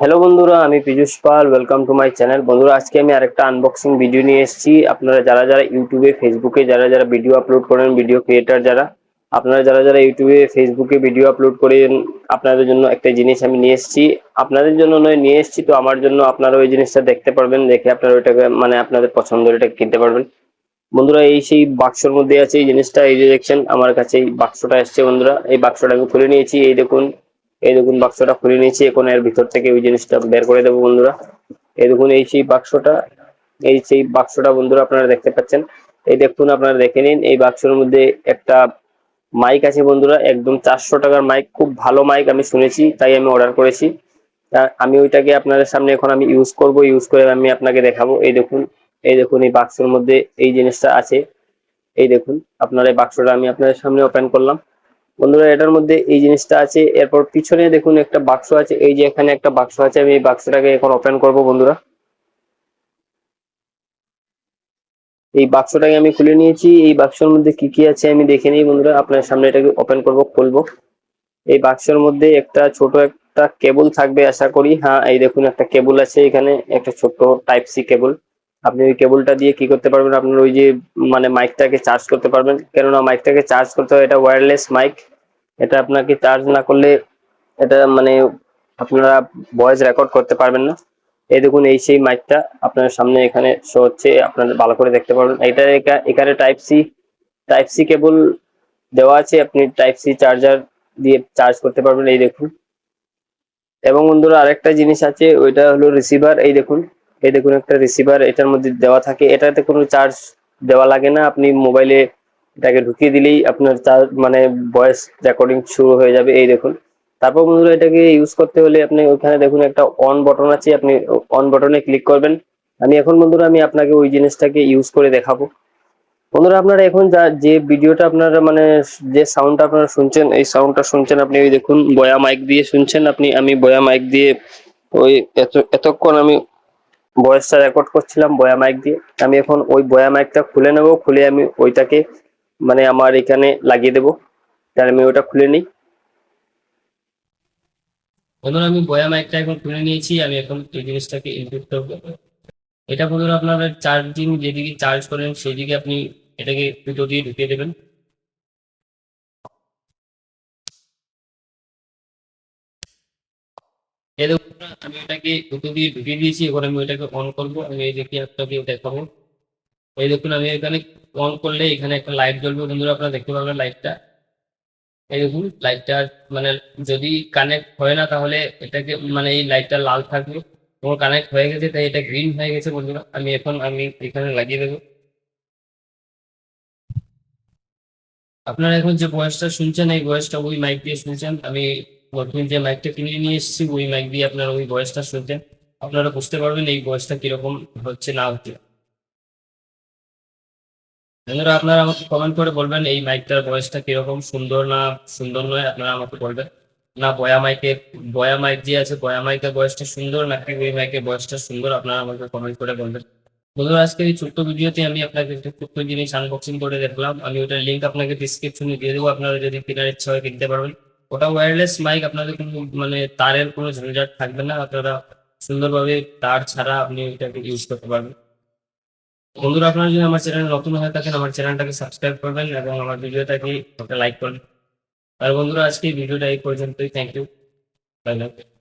Hello বন্ধুরা, আমি Piyush Pal. Welcome to my channel. বন্ধুরা, আজকে আমি আরেকটা আনবক্সিং ভিডিও নিয়ে এসেছি। আপনারা যারা ইউটিউবে, ফেসবুকে যারা ভিডিও আপলোড করেন, ভিডিও ক্রিয়েটার যারা ইউটিউবে, ফেসবুকে ভিডিও আপলোড করেন, আপনাদের জন্য একটা জিনিস আমি নিয়ে এসেছি। আপনাদের জন্য নয়, নিয়ে এসেছি তো আমার জন্য। আপনারা ওই জিনিসটা দেখতে পারবেন, দেখে আপনারা ওইটাকে আপনাদের পছন্দের এটা কিনতে পারবেন। বন্ধুরা, এই সেই বাক্সর মধ্যে আছে এই জিনিসটা। এই যে দেখছেন, আমার কাছে এই বাক্সটা এসছে। বন্ধুরা, এই বাক্সটা আমি খুলে নিয়েছি। এই দেখুন বাক্সটা খুলে নিয়েছি। এখন এর ভিতর থেকে ওই জিনিসটা বের করে দেবো। বন্ধুরা, এই দেখুন, এই সেই বাক্সটা বন্ধুরা আপনারা দেখতে পাচ্ছেন। এই দেখুন, আপনারা দেখে নিন। এই বাক্সের মধ্যে একটা মাইক আছে বন্ধুরা, একদম 400 টাকার মাইক। খুব ভালো মাইক আমি শুনেছি, তাই আমি অর্ডার করেছি। আমি ওইটাকে আপনাদের সামনে এখন আমি ইউজ করে আমি আপনাকে দেখাবো। এই দেখুন এই বাক্সের মধ্যে এই জিনিসটা আছে। এই দেখুন, আপনার এই বাক্সটা আমি আপনাদের সামনে ওপেন করলাম। বন্ধুরা, এটার মধ্যে এই জিনিসটা আছে। এরপর পিছনে দেখুন একটা বাক্স আছে। এই যে এখানে একটা বাক্স আছে, আমি এই বাক্সটাকে এখন ওপেন করব। বন্ধুরা, এই বাক্সটাকে আমি খুলে নিয়েছি। এই বাক্সের মধ্যে কি কি আছে আমি দেখে নিই। বন্ধুরা, আপনার সামনে এটাকে ওপেন করব, খুলবো। এই বাক্সের মধ্যে ছোট একটা কেবল থাকবে আশা করি। হ্যাঁ, এই দেখুন একটা কেবল আছে এখানে, একটা ছোট্ট টাইপ সি কেবল। আপনি ওই কেবলটা দিয়ে কি করতে পারবেন, আপনার ওই যে মাইকটাকে চার্জ করতে পারবেন। কেননা মাইকটাকে চার্জ করতে হয়, এটা ওয়্যারলেস মাইক। এটা আপনাকে চার্জ না করলে এটা আপনারা ভয়েস রেকর্ড করতে পারবেন না। এই দেখুন, এই সেই মাইকটা আপনার সামনে এখানে শো হচ্ছে, আপনারা ভালো করে দেখতে পারবেন। এখানে টাইপ সি কেবল দেওয়া আছে, আপনি টাইপ সি চার্জার দিয়ে চার্জ করতে পারবেন। এই দেখুন। এবং বন্ধুরা, আরেকটা জিনিস আছে, ওইটা হলো রিসিভার। এই দেখুন একটা রিসিভার এটার মধ্যে দেওয়া থাকে। এটাতে কোনো চার্জ দেওয়া লাগে না, আপনি মোবাইলে এটাকে ঢুকিয়ে দিলেই আপনার চার্জ ভয়েস রেকর্ডিং শুরু হয়ে যাবে। এই দেখুন। তারপর বন্ধুরা, এটাকে ইউজ করতে হলে আপনি ওখানে দেখুন একটা অন বটন আছে, আপনি অন বটনে ক্লিক করবেন। আমি আপনাকে ওই জিনিসটাকে ইউজ করে দেখাবো। বন্ধুরা, আপনারা এখন যে ভিডিওটা আপনারা যে সাউন্ডটা আপনারা শুনছেন, এই সাউন্ডটা শুনছেন আপনি ওই দেখুন বয়া মাইক দিয়ে শুনছেন। আমি বয়া মাইক দিয়ে ওই এতক্ষণ আমি ভয়েসটা রেকর্ড করছিলাম বয়া মাইক দিয়ে। আমি এখন ওই বয়া মাইকটা খুলে নেব, খুলে আমি ওইটাকে আমার এখানে লাগিয়ে দেবো। তাহলে আমি ওটা খুলে নিই। বন্ধুরা, আমি বয়া মাইকটা এখন খুলে নিয়েছি। আমি এখন এই জিনিসটাকে ইনপুট করবো। এটা বন্ধুরা, আপনারা চার্জিং যেদিকে চার্জ করেন সেই দিকে আপনি এটাকে দুটো দিয়ে ঢুকিয়ে দেবেন। এই দেখুন, আমি এটাকে দুটো দিয়ে ঢুকিয়ে দিয়েছি। এবার আমি ওইটাকে অন করবো। আমি এই দেখি আপনাকে দেখাবো। এই দেখুন, আমি এখানে অন করলে এখানে একটা লাইট জ্বলবে। বন্ধুরা, আপনারা দেখতে পাবেন লাইটটা। এই দেখুন লাইটটা মানে যদি কানেক্ট হয় না তাহলে এটাকে এই লাইটটা লাল থাকবে। এবং কানেক্ট হয়ে গেছে তাই এটা গ্রিন হয়ে গেছে। বন্ধুরা, আমি এখানে লাগিয়ে দেবো। আপনারা এখন যে ভয়েসটা শুনছেন এই ভয়েসটা ওই মাইক দিয়ে শুনছেন। আমি নতুন যে মাইকটা কিনে নিয়ে এসেছি ওই মাইক দিয়ে আপনারা ওই ভয়েসটা শুনছেন। আপনারা বুঝতে পারবেন এই ভয়েসটা কিরকম হচ্ছে না হচ্ছে। বন্ধুরা, আপনারা আমাকে কমেন্ট করে বলবেন এই মাইকটার ভয়েসটা কিরকম, সুন্দর না সুন্দর নয়। আপনারা আমাকে বলবেন না বয়া মাইক যে আছে বয়া মাইকের ভয়েসটা সুন্দর নাকি ওই মাইকের ভয়েসটা সুন্দর, আপনারা আমাকে কমেন্ট করে বলবেন। বন্ধুরা, আজকে এই ছোট্ট ভিডিওতে আমি আপনাকে একটা ছোট্ট জিনিস আনবক্সিং করে দেখলাম। আমি ওটার লিঙ্ক আপনাকে ডিসক্রিপশনে দিয়ে দেবো, আপনারা যদি কেনার ইচ্ছা হয় কিনতে পারবেন। ওটা ওয়্যারলেস মাইক, আপনাদের কোনো তারের কোনো ঝঞ্ঝাট থাকবে না। আপনারা সুন্দরভাবে তার ছাড়া আপনি এটাকে ইউজ করতে পারবেন। বন্ধুরা, আপনারা যদি আমার চ্যানেল নতুন হয়ে থাকেন আমার চ্যানেলটাকে সাবস্ক্রাইব করবেন এবং আমার ভিডিওটাকে একটা লাইক করবেন। আর বন্ধুরা, আজকে এই ভিডিওটা এই পর্যন্তই। Thank you. Bye by.